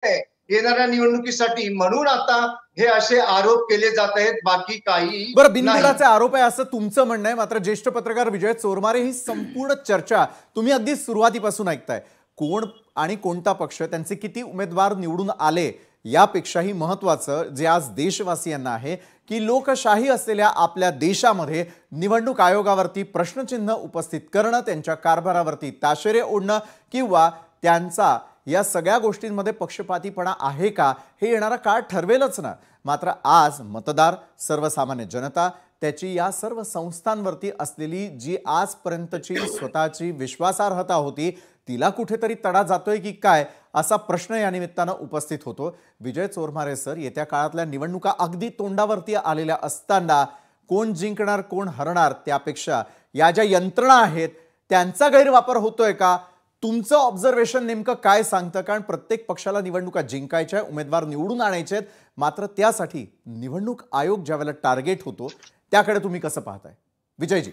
येणाऱ्या निवडणुकीसाठी, म्हणून आता हे असे आरोप केले जात आहेत, बाकी काही बरं, नाही. बिनबुडाचे आरोप आहे असं तुमचं म्हणणं आहे, मात्र ज्येष्ठ पत्रकार विजय चोरमारे ही संपूर्ण चर्चा तुम्ही अगदी सुरुवातीपासून ऐकताय. कोण आणि कोणता पक्ष, त्यांचे किती उमेदवार निवडून आले, यापेक्षाही महत्त्वाचं जे आज देशवासियांना आहे की लोकशाही असलेल्या आपल्या देशामध्ये निवडणूक आयोगावरती प्रश्नचिन्ह उपस्थित करणं, त्यांच्या कारभारावरती ताशेरे ओढणं किंवा त्यांचा या सगळ्या गोष्टींमध्ये पक्षपातीपणा आहे का, हे येणारा काळ ठरवेलच ना. मात्र आज मतदार, सर्वसामान्य जनता त्याची या सर्व संस्थांवरती असलेली जी आजपर्यंतची स्वतःची विश्वासार्हता होती, तिला कुठेतरी तडा जातोय की काय, असा प्रश्न या निमित्तानं उपस्थित होतो. विजय चोरमारे सर, येत्या काळातल्या निवडणुका अगदी तोंडावरती आलेल्या असताना कोण जिंकणार कोण हरणार त्यापेक्षा या ज्या यंत्रणा आहेत त्यांचा गैरवापर होतोय का, तुमचं ऑब्झर्वेशन नेमकं काय सांगतं? कारण प्रत्येक पक्षाला निवडणुका जिंकायच्या, उमेदवार निवडून आणायचे आहेत, मात्र त्यासाठी निवडणूक आयोग ज्यावेळेला टार्गेट होतो त्याकडे तुम्ही कसं पाहताय विजयजी?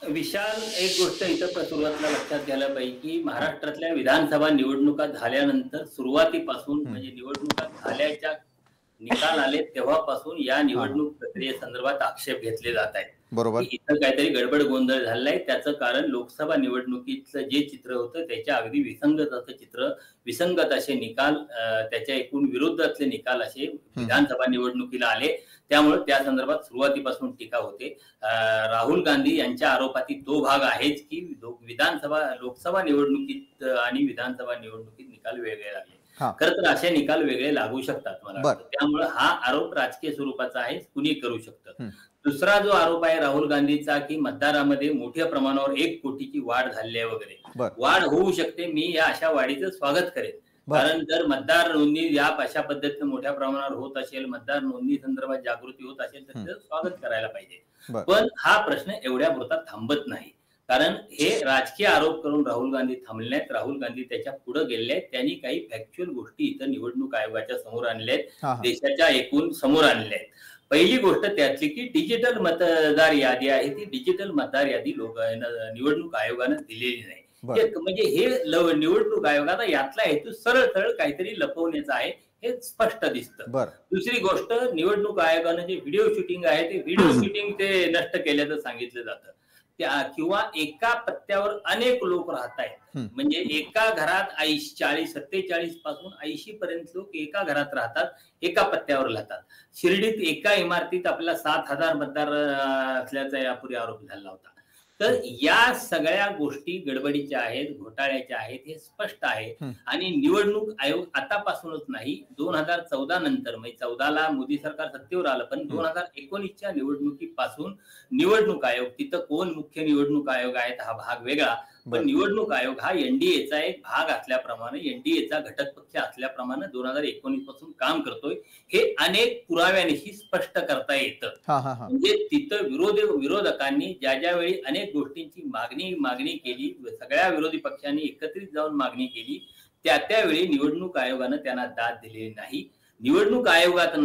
विशाल, एक गोष्ट इथं सुरुवातीला लक्षात घ्यायला पाहिजे की महाराष्ट्रातल्या विधानसभा निवडणुका झाल्यानंतर सुरुवातीपासून म्हणजे निवडणुका झाल्याच्या निकाल आले तेव्हापासून या निवडणूक प्रक्रियेसंदर्भात आक्षेप घेतले जात आहेत. बरोबर. इथं काहीतरी गडबड गोंधळ झालाय. त्याचं कारण लोकसभा निवडणुकीचं जे चित्र होतं त्याच्या अगदी विसंगत असं चित्र, विसंगत असे निकाल, त्याच्या एकूण विरोधातले निकाल असे विधानसभा निवडणुकीला आले. त्यामुळे त्या संदर्भात सुरुवातीपासून टीका होते. राहुल गांधी यांच्या आरोपातील तो भाग आहेच की लोकसभा निवडणुकीत आणि विधानसभा निवडणुकीत निकाल वेगळे लागले. खरं तर असे निकाल वेगळे लागू शकतात मला वाटतं. त्यामुळे हा आरोप राजकीय स्वरूपाचा आहे, कुणी करू शकतं. दुसरा जो आरोप आहे राहुल गांधीचा की मतदारामध्ये मोठ्या प्रमाणावर 1 कोटीची वाढ झाली आहे वगैरे, वाढ होऊ शकते. मी या अशा वाढीचं स्वागत करेन. कारण जर मतदार नोंदणी या अशा पद्धतीने मोठ्या प्रमाणावर होत असेल, मतदार नोंदणी संदर्भात जागृती होत असेल तर त्याचं स्वागत करायला पाहिजे. पण हा प्रश्न एवढ्या पुरता थांबत नाही. कारण हे राजकीय आरोप करून राहुल गांधी थांबले आहेत. राहुल गांधी त्याच्या पुढे गेले आहेत. त्यांनी काही फॅक्च्युअल गोष्टी इथं निवडणूक आयोगाच्या समोर आणल्या आहेत, देशाच्या एकूण समोर आणल्या आहेत. पहिली गोष्ट त्यातली की डिजिटल मतदार यादी आहे, ती डिजिटल मतदार यादी निवडणूक आयोगानं दिलेली नाही. म्हणजे हे निवडणूक आयोगाचा यातला हेतू सरळ सरळ काहीतरी लपवण्याचा आहे, हे स्पष्ट दिसतं. दुसरी गोष्ट, निवडणूक आयोगानं जे व्हिडिओ शूटिंग आहे ते व्हिडिओ शूटिंग ते नष्ट केल्याचं सांगितलं जातं. किंवा एका पत्त्यावर अनेक लोक राहत आहेत. म्हणजे एका घरात 47 पासून 80 पर्यंत लोक एका घरात राहतात, एका पत्त्यावर राहतात. शिर्डीत एका इमारतीत आपल्याला 7,000 मतदार असल्याचा यापूर्वी आरोप झाला होता. तर या सगळ्या गोष्टी गडबडीच्या आहेत, घोटाळ्याच्या आहेत, हे स्पष्ट आहे. आणि निवडणूक आयोग आतापासूनच नाही, 2014 नंतर, म्हणजे 14ला मोदी सरकार सत्तेवर आलं, पण 2019च्या निवडणुकीपासून निवडणूक आयोग, तिथं कोण मुख्य निवडणूक आयोग आहेत हा भाग वेगळा, पण निवडणूक आयोग हा एनडीएचा एक भाग असल्याप्रमाणे, एनडीएचा घटक पक्ष असल्याप्रमाणे 2019 पासून काम करतोय, हे अनेक पुराव्यानिशी स्पष्ट करता येतं. म्हणजे तिथं विरोधकांनी ज्या वेळी अनेक गोष्टींची मागणी केली, सगळ्या विरोधी पक्षांनी एकत्रित जाऊन मागणी केली, त्यावेळी निवडणूक आयोगानं त्यांना दाद दिलेली नाही. निवडणूक आयोगात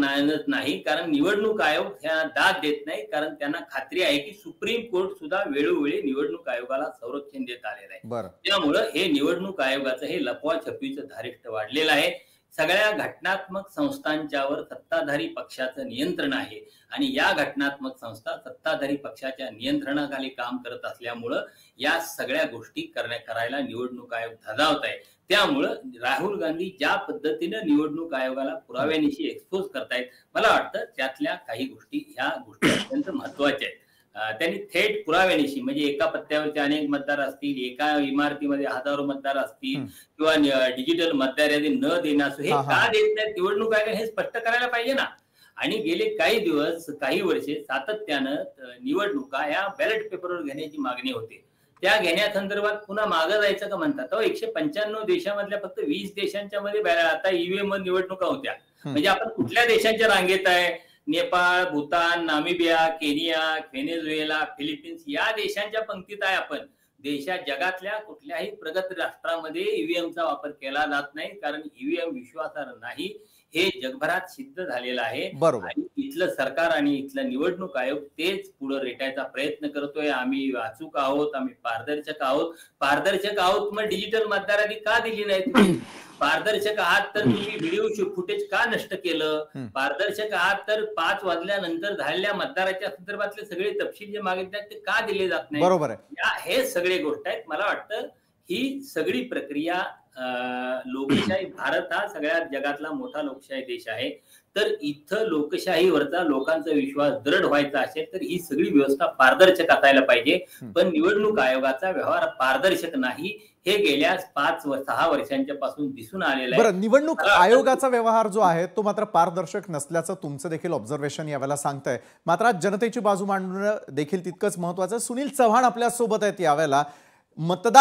नाही, कारण निवडणूक आयोग त्यांना दाद देत नाही, कारण त्यांना खात्री आहे की सुप्रीम कोर्ट सुद्धा वेळोवेळी निवडणूक आयोगाला संरक्षण देत आलेलं आहे. त्यामुळं हे निवडणूक आयोगाचं हे लपवाछपवीचं धारिष्ट्य वाढलेलं आहे. सगळ्या घटनात्मक संस्थांच्यावर सत्ताधारी पक्षाचं नियंत्रण आहे आणि या घटनात्मक संस्था सत्ताधारी पक्षाच्या नियंत्रणाखाली काम करत असल्यामुळं या सगळ्या गोष्टी करायला निवडणूक आयोग धजावत आहे. त्यामुळं राहुल गांधी ज्या पद्धतीने निवडणूक आयोगाला पुराव्यानिशी एक्सपोज करतायत, मला वाटतं त्यातल्या काही गोष्टी ह्या गोष्टी अत्यंत महत्वाच्या आहेत. त्यांनी थेट पुराव्यानिशी, म्हणजे एका पत्त्यावरचे अनेक मतदार असतील, एका इमारतीमध्ये हजारो मतदार असतील, किंवा डिजिटल मतदार यादी न देण्यास हे का देत नाहीत निवडणूक आयोगाने, हे स्पष्ट करायला पाहिजे ना. आणि गेले काही दिवस, काही वर्षे सातत्यानं निवडणुका या बॅलेट पेपरवर घेण्याची मागणी होते. त्या घेण्यासंदर्भात पुन्हा मागं जायचं का म्हणतात. 195 देशामधल्या फक्त 20 देशांच्या मध्ये आता ईव्हीएम निवडणुका होत्या. म्हणजे आपण कुठल्या देशांच्या रांगेत आहे? Nepal, Bhutan, Namibia, Kenya, Venezuela, Philippines या देशांच्या पंक्तीत आहे आपण. जगातल्या कुठल्याही प्रगत राष्ट्रामध्ये ईव्हीएमचा वापर केला जात नाही, कारण ईव्हीएम विश्वासार्ह नाही. हे जगभरात सिद्ध झालेलं आहे. बरोबर. आणि इथलं सरकार आणि इथला निवडणूक आयोग तेच पुढे रेटायचा प्रयत्न करतोय. आम्ही अचूक आहोत, आम्ही पारदर्शक आहोत. पारदर्शक आहोत मग डिजिटल मतदार का दिली नाही तुम्ही? पारदर्शक आहात तर तुम्ही व्हिडिओ फुटेज का नष्ट केलं? पारदर्शक आहात तर 5 वाजल्यानंतर झालेल्या मतदाराच्या संदर्भातले सगळे तपशील जे मागितले ते का दिले जात नाही? बरोबर आहे. हे सगळे गोष्ट आहेत. मला वाटतं ही सगळी प्रक्रिया लोकशाही, भारत हा सगळ्यात जगातला मोठा लोकशाही देश आहे. तर इथं लोकशाहीवरचा लोकांचा विश्वास दृढ व्हायचा असेल तर ही सगळी व्यवस्था पारदर्शक असायला पाहिजे. पण निवडणूक आयोगाचा व्यवहार पारदर्शक नाही हे गेल्या 5-6 वर्षांच्या पासून दिसून आलेलं आहे. बरं, निवडणूक आयोगाचा व्यवहार जो आहे तो मात्र पारदर्शक नसल्याचं तुमचं देखील ऑब्झर्वेशन यावेळेला सांगतंय. मात्र आज जनतेची बाजू मांडणं देखील तितकंच महत्वाचं. सुनील चव्हाण आपल्या सोबत आहेत यावेळेला. मतदार